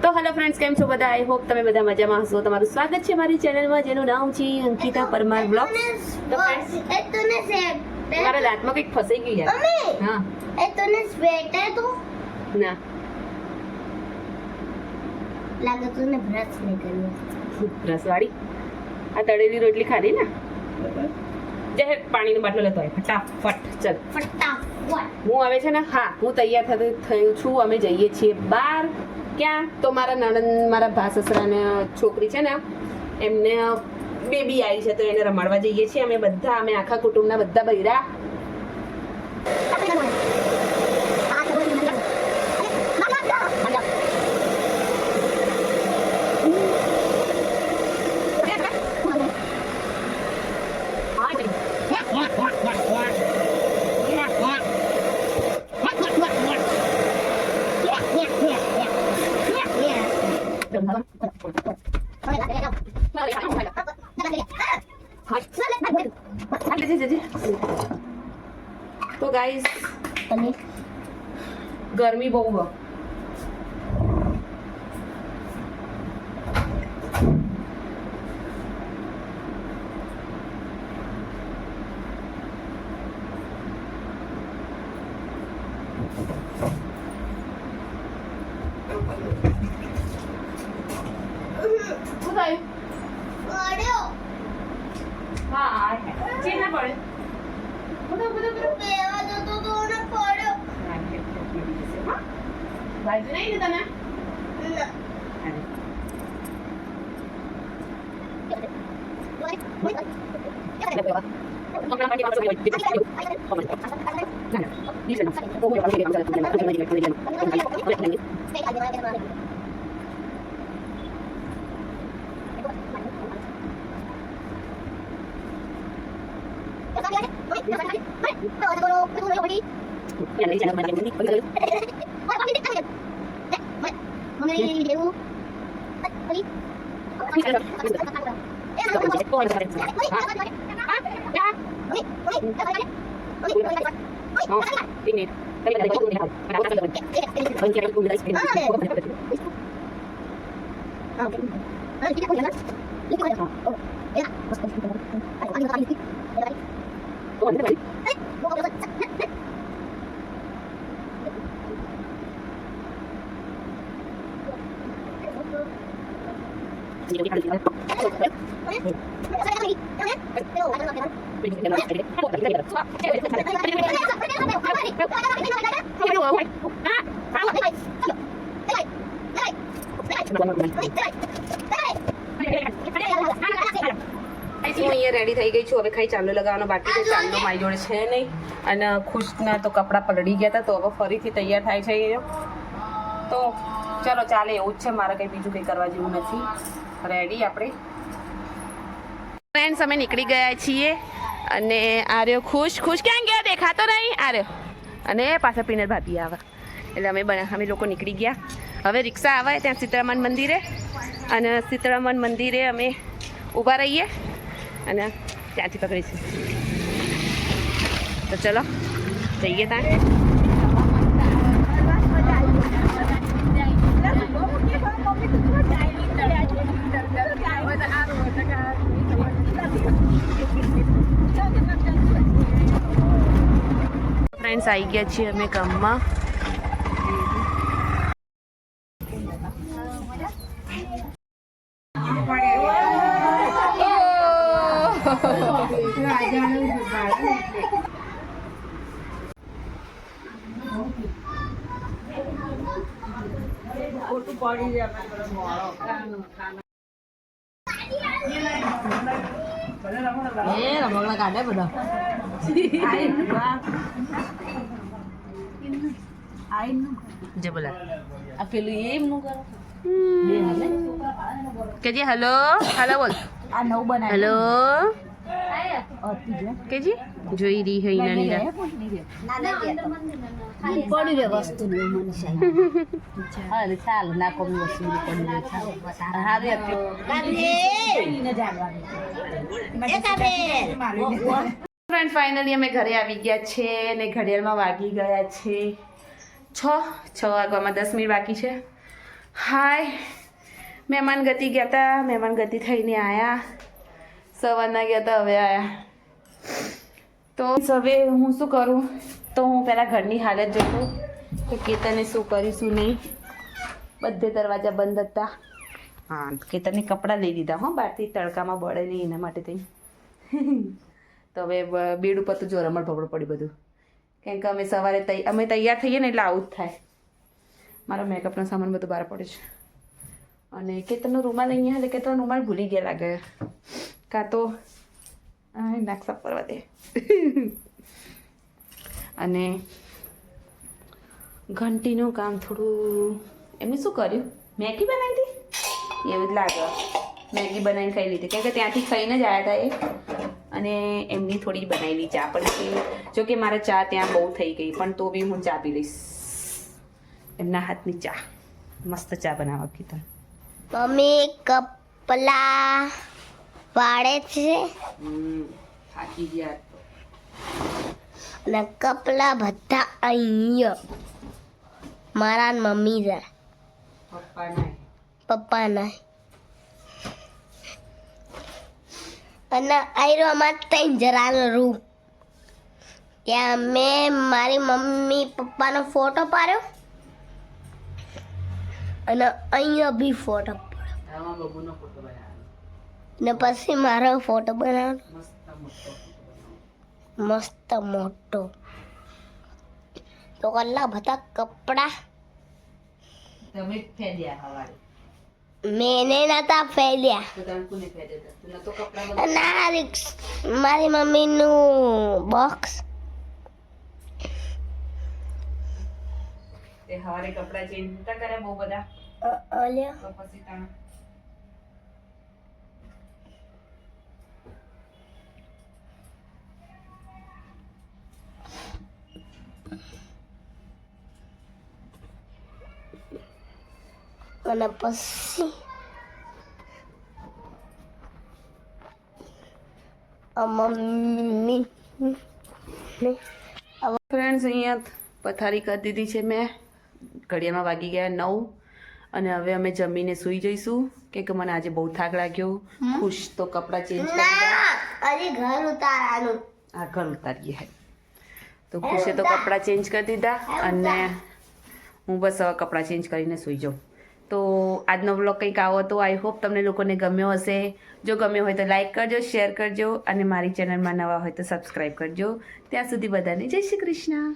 તો hello friends, કેમ છો બધા? આઈ હોપ તમે બધા મજામાં હશો. તમારું સ્વાગત છે મારી ચેનલમાં, જેનું નામ છે અંકિતા પરમાર બ્લોગ્સ. તો ફ્રેન્ડ્સ, મારા દાંતમાં કંઈક ફસાઈ ગયું યાર. હા, એ તને સ્વેટર તો ના લાગે તને બ્રશ નહીં કર્યો. રસવાળી આ તળેલી રોટલી ખાધી ને? જે પાણીનો બાટલો લેતો હોય ફટાફટ. ચલ ફટાફટ હું હવે છે ને, હા હું તૈયાર થયું છું. અમે જઈએ છીએ બહાર. ક્યાં? તો મારા નણંદ, મારા ભા સસરાને છોકરી છે ને, એમને બેબી આવી છે, તો એને રમાડવા જઈએ છીએ અમે બધા. અમે આખા કુટુંબના બધા બૈરા. તો ગાઈઝ, ગરમી બહુ હોય. શું થયું? પડ્યો હા, ચેન ના પડે. બેવા જતો તો ને પડ્યો. બાજુ નહીં ને તને? ના. હું અહીંયા રેડી થઈ ગઈ છું. હવે ખાઈ ચાંદલો લગાવવાનો બાકી છે. ચાંદલો મારી જોડે છે નહીં, અને ખુશના તો કપડાં પલળી ગયા હતા, તો હવે ફરીથી તૈયાર થાય છે એ. તો ચલો, ચાલે એવું જ છે. મારે કંઈ બીજું કંઈ કરવા જેવું નથી. રેડી આપણે ફ્રેન્ડ્સ, અમે નીકળી ગયા છીએ. અને આર્યો ખુશ ક્યાં ગયા? દેખાતો નહીં. આર્યો અને પાછા પીનર ભાભી આવે, એટલે અમે લોકો નીકળી ગયા. હવે રિક્ષા આવે ત્યાં સીતારામન મંદિરે, અને સીતારામન મંદિરે અમે ઊભા રહીએ અને ત્યાંથી પકડીશું. તો ચલો જઈએ ત્યાં. ફ્રેન્ડ્સ, આવી ગયા છીએ અમે ગામમાં. રમકડા કાઢે બધા. જે બોલા આ પેલું એમનું કરો કેજી. હેલો હેલો બોલ. આ નવું બનાવ. હેલો કેજી જોઈ રહી હઈ નાની પડી રે વસ્તુ નું મનીષા. હા ચાલ ના કોમ વસ્તુ પડી રે ચાલ હારે ફ્રેન્ડ. ફાઇનલી અમે ઘરે આવી ગયા છે અને ઘડિયાળમાં વાગી ગયા છે 6 વાગવામાં 10 મિનિટ બાકી છે. હાય, મહેમાન ગતિ ગયા હતા, મહેમાન ગતિ થઈને આવ્યા, સવારના ગયા હતા, હવે આવ્યા. તો હવે હું શું કરું, તો હું પહેલાં ઘરની હાલત જોઉં કે કેતને શું કર્યું શું નહીં. બધે દરવાજા બંધ હતા. હા, કેતને કપડાં લઈ લીધા હો બહારથી, તડકામાં બળે નહીં એના માટે થઈ. તો હવે બેડ ઉપર તો જો રમણ ભગડો પડી બધું, કેમ કે અમે સવારે અમે તૈયાર થઈએ ને એટલે આવું જ થાય. મારો મેકઅપનો સામાન બધું બહાર પડે છે. અને કેતનનો રૂમાલ અહીંયા એટલે કેતનનો રૂમાલ ભૂલી ગયા લાગે, કાં તો નાક સાફ કરવા દે. અને ઘંટીનું કામ થોડું એમને શું કર્યું, મેગી બનાવી હતી એવું જ લાગે. મેગી બનાવીને ખાઈ લીધી, કેમ કે ત્યાંથી ખાઈને જ આવ્યા હતા એ. અને એમની થોડી બનાવેલી ચા પણ છે. જો કે મારા ચા ત્યાં બહુ થઈ ગઈ, પણ તો બી હું ચા પી લઈશ. એમના હાથની ચા મસ્ત ચા બનાવવા કીધું. મમ્મી કપલા વાળે છે થાકી ગયા. ને કપલા બધા અહીંયા મારા ને મમ્મી છે, પપ્પા ના પપ્પા ના. અને આયરો અમાર ત્રણ જરાનો રૂમ, ત્યાં મેં મારી મમ્મી પપ્પાનો ફોટો પાડ્યો અને અહીંયા બી ફોટો પાડ્યો આમાં બબુનો ફોટો બનાવ્યો, ને પછી મારો ફોટો બનાવ્યો મસ્ત મોટો. મસ્ત મોટો. તો કલ્લા બધા કપડા તમે જ ફેદ્યા હવારે, મેને નતા ફેલ્યા. તો તમે કોને ફેદ્યા હતા? તું નતો કપડાં બધા ના મારી મમ્મીનું બોક્સ. તે હવારે કપડાં ચેન્જ નતા કર્યા બહુ બધા, અલ્યા તો પછી તમે અને પછી મમ્મી ફ્રેન્ડ્સ અહીંયા પથારી કરી દીધી છે મેં. ઘડિયાળમાં વાગી ગયા 9 અને હવે અમે જમીને સૂઈ જઈશું, કેમ કે મને આજે બહુ થાક લાગ્યો. ખુશ તો કપડાં ચેન્જ કરી દીધા, હજી ઘર ઉતારવાનું. આ ઘર ઉતારીએ હે. તો ખુશે તો કપડાં ચેન્જ કરી દીધા અને હું બસ હવે કપડાં ચેન્જ કરીને સૂઈ જાઉં. તો આજનો વ્લોગ કંઈક આવો હતો. આઈ હોપ તમને લોકોને ગમ્યો હશે. જો ગમ્યો હોય તો લાઈક કરજો, શેર કરજો અને મારી ચેનલમાં નવા હોય તો સબસ્ક્રાઈબ કરજો. ત્યાં સુધી બધાને જય શ્રી કૃષ્ણ.